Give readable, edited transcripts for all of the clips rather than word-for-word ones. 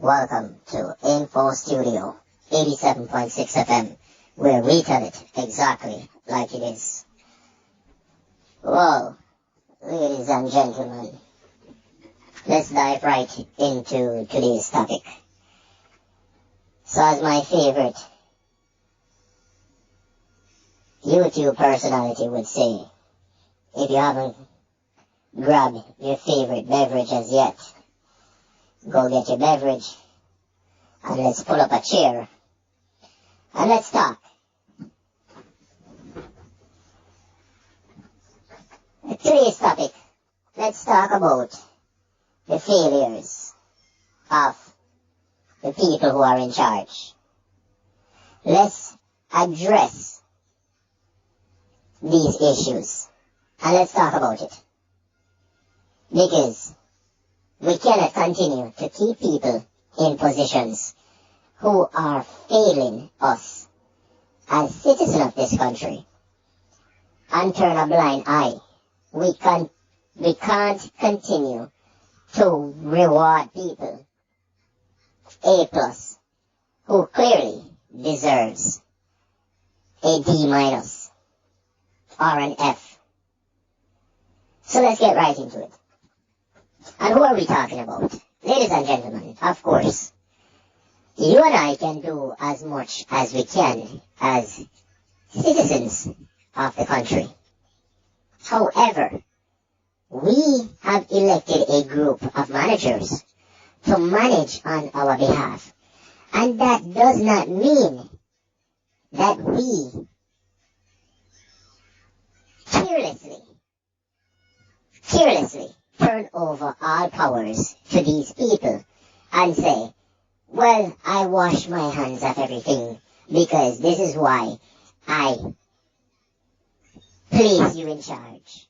Welcome to Info Studio 87.6 FM, where we tell it exactly like it is. Well, ladies and gentlemen, let's dive right into today's topic. So as my favorite YouTube personality would say, if you haven't grabbed your favorite beverage as yet, go get your beverage and let's pull up a chair and let's talk. Today's topic, let's talk about the failures of the people who are in charge. Let's address these issues and let's talk about it. Because we cannot continue to keep people in positions who are failing us as citizens of this country and turn a blind eye. We can't continue to reward people A+ who clearly deserves a D- or an F. So let's get right into it. And who are we talking about? Ladies and gentlemen, of course, you and I can do as much as we can as citizens of the country. However, we have elected a group of managers to manage on our behalf. And that does not mean that we carelessly turn over all powers to these people and say, well, I wash my hands of everything because this is why I place you in charge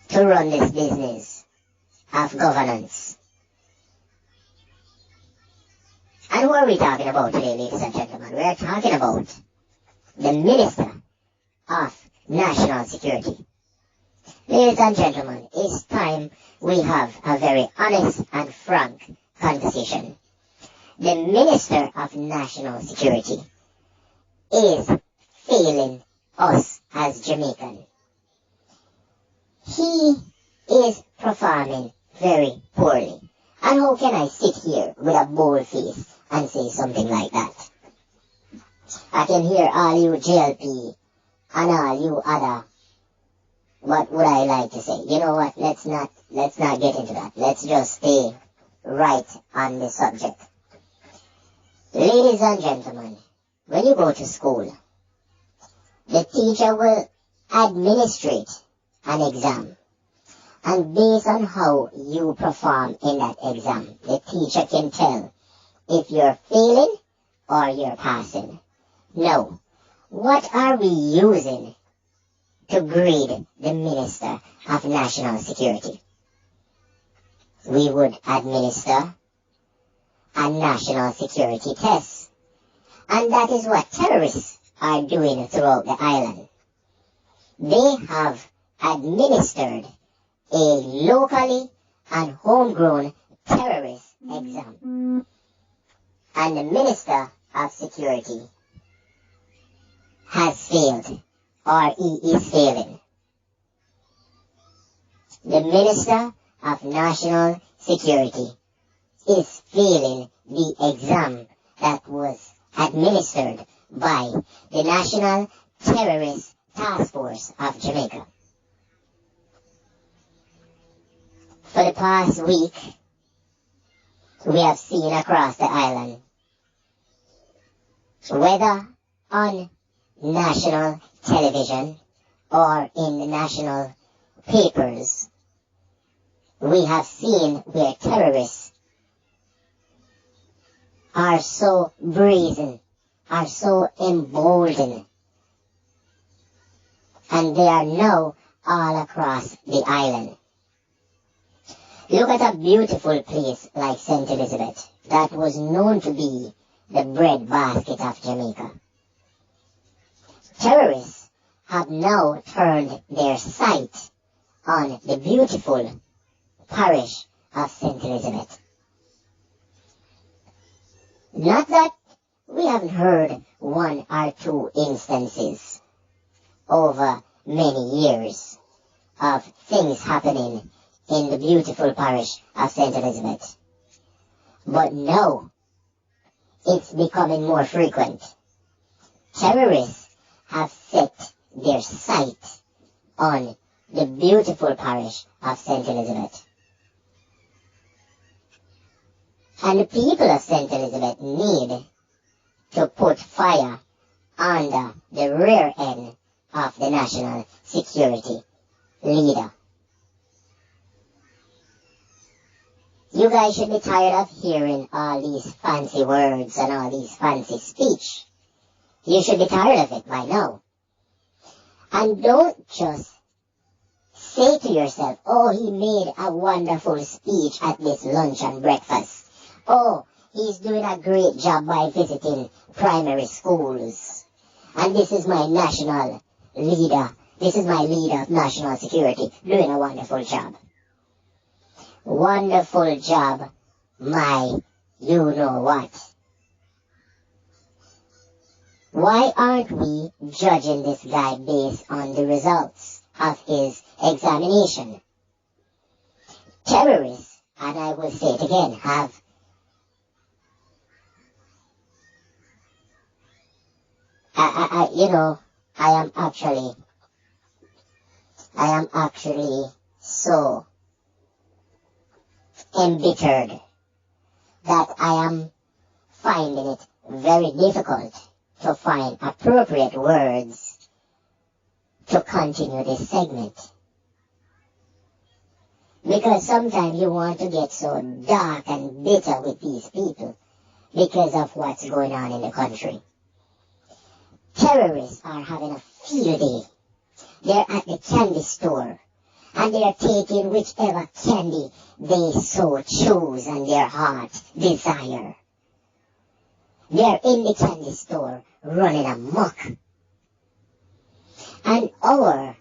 to run this business of governance. And who are we talking about today, ladies and gentlemen? We are talking about the Minister of National Security. Ladies and gentlemen, it's time we have a very honest and frank conversation. The Minister of National Security is failing us as Jamaican. He is performing very poorly. And how can I sit here with a bold face and say something like that? I can hear all you J.L.P. and all you other, what would I like to say? You know what, let's not get into that. Let's just stay right on the subject. Ladies and gentlemen, when you go to school, the teacher will administrate an exam. And based on how you perform in that exam, the teacher can tell if you're failing or you're passing. Now, what are we using to grade the Minister of National Security? We would administer a national security test. And that is what terrorists are doing throughout the island. They have administered a locally and homegrown terrorist exam. And the Minister of Security has failed, or he is failing. The Minister of National Security is failing the exam that was administered by the National Terrorist Task Force of Jamaica. For the past week, we have seen across the island, whether on national television or in the national papers, we have seen where terrorists are so brazen, are so emboldened, and they are now all across the island. Look at a beautiful place like St. Elizabeth that was known to be the breadbasket of Jamaica. Terrorists have now turned their sight on the beautiful parish of St. Elizabeth. Not that we haven't heard one or two instances over many years of things happening in the beautiful parish of St. Elizabeth. But now, it's becoming more frequent. Terrorists have set their sight on the beautiful parish of St. Elizabeth. And the people of St. Elizabeth need to put fire under the rear end of the national security leader. You guys should be tired of hearing all these fancy words and all these fancy speech. You should be tired of it by now. And don't just say to yourself, oh, he made a wonderful speech at this lunch and breakfast. Oh, he's doing a great job by visiting primary schools. And this is my national leader. This is my leader of national security doing a wonderful job. Wonderful job, my you-know-what. Why aren't we judging this guy based on the results of his examination? Terrorists, and I will say it again, have I am actually so embittered that I am finding it very difficult to find appropriate words to continue this segment. Because sometimes you want to get so dark and bitter with these people because of what's going on in the country. Terrorists are having a field day. They're at the candy store and they're taking whichever candy they so choose and their heart desire. They're in the candy store running amok. And our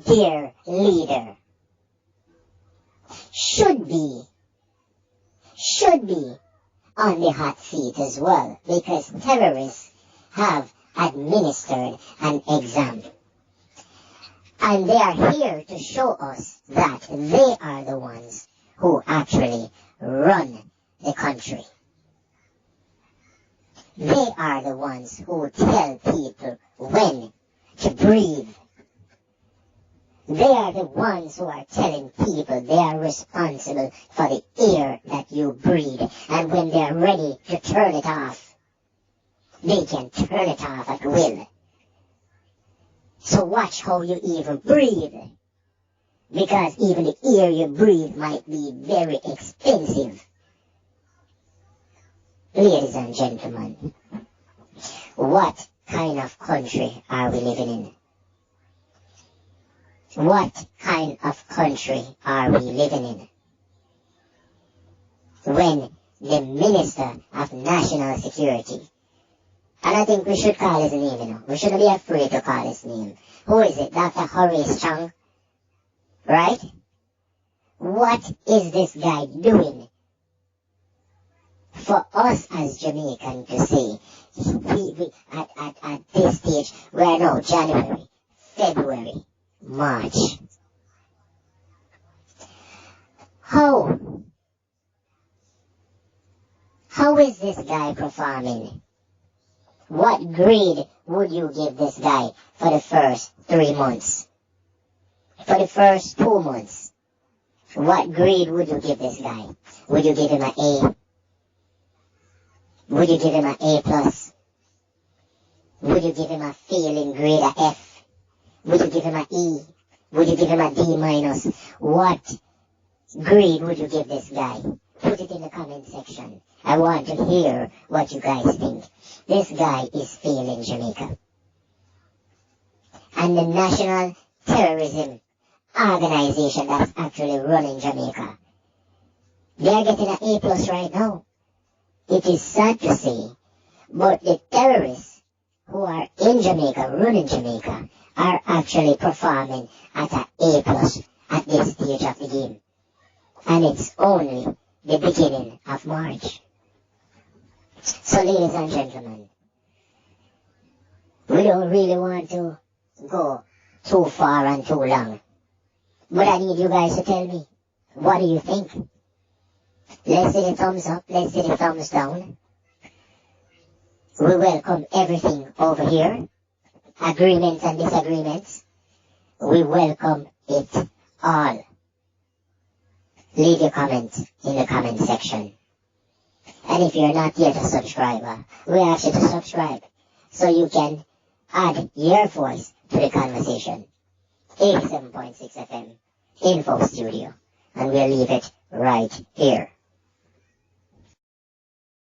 dear leader should be on the hot seat as well, because terrorists have administered an exam. And they are here to show us that they are the ones who actually run the country. They are the ones who tell people when to breathe. They are the ones who are telling people they are responsible for the air that you breathe. And when they are ready to turn it off, they can turn it off at will. So watch how you even breathe. Because even the air you breathe might be very expensive. Ladies and gentlemen, what kind of country are we living in? What kind of country are we living in? When the Minister of National Security, and I think we should call his name, we shouldn't be afraid to call his name. Who is it? Dr. Chang? Right? What is this guy doing for us as Jamaican to say, at this stage, we are now January, February, March. How is this guy performing? What grade would you give this guy for the first 3 months? For the first 2 months? What grade would you give this guy? Would you give him an A? Would you give him an A plus? Would you give him a failing grade, a F? Would you give him an E? Would you give him a D minus? What grade would you give this guy? Put it in the comment section. I want to hear what you guys think. This guy is failing Jamaica. And the National Terrorism Organization that's actually running Jamaica, they are getting an A plus right now. It is sad to say, but the terrorists who are in Jamaica, running Jamaica, are actually performing at an A plus at this stage of the game. And it's only the beginning of March. So ladies and gentlemen, we don't really want to go too far and too long. But I need you guys to tell me, what do you think? Let's see the thumbs up, let's see the thumbs down. We welcome everything over here. Agreements and disagreements. We welcome it all. Leave your comments in the comment section. And if you're not yet a subscriber, we ask you to subscribe so you can add your voice to the conversation. 87.6 FM Info Studio. And we'll leave it right here.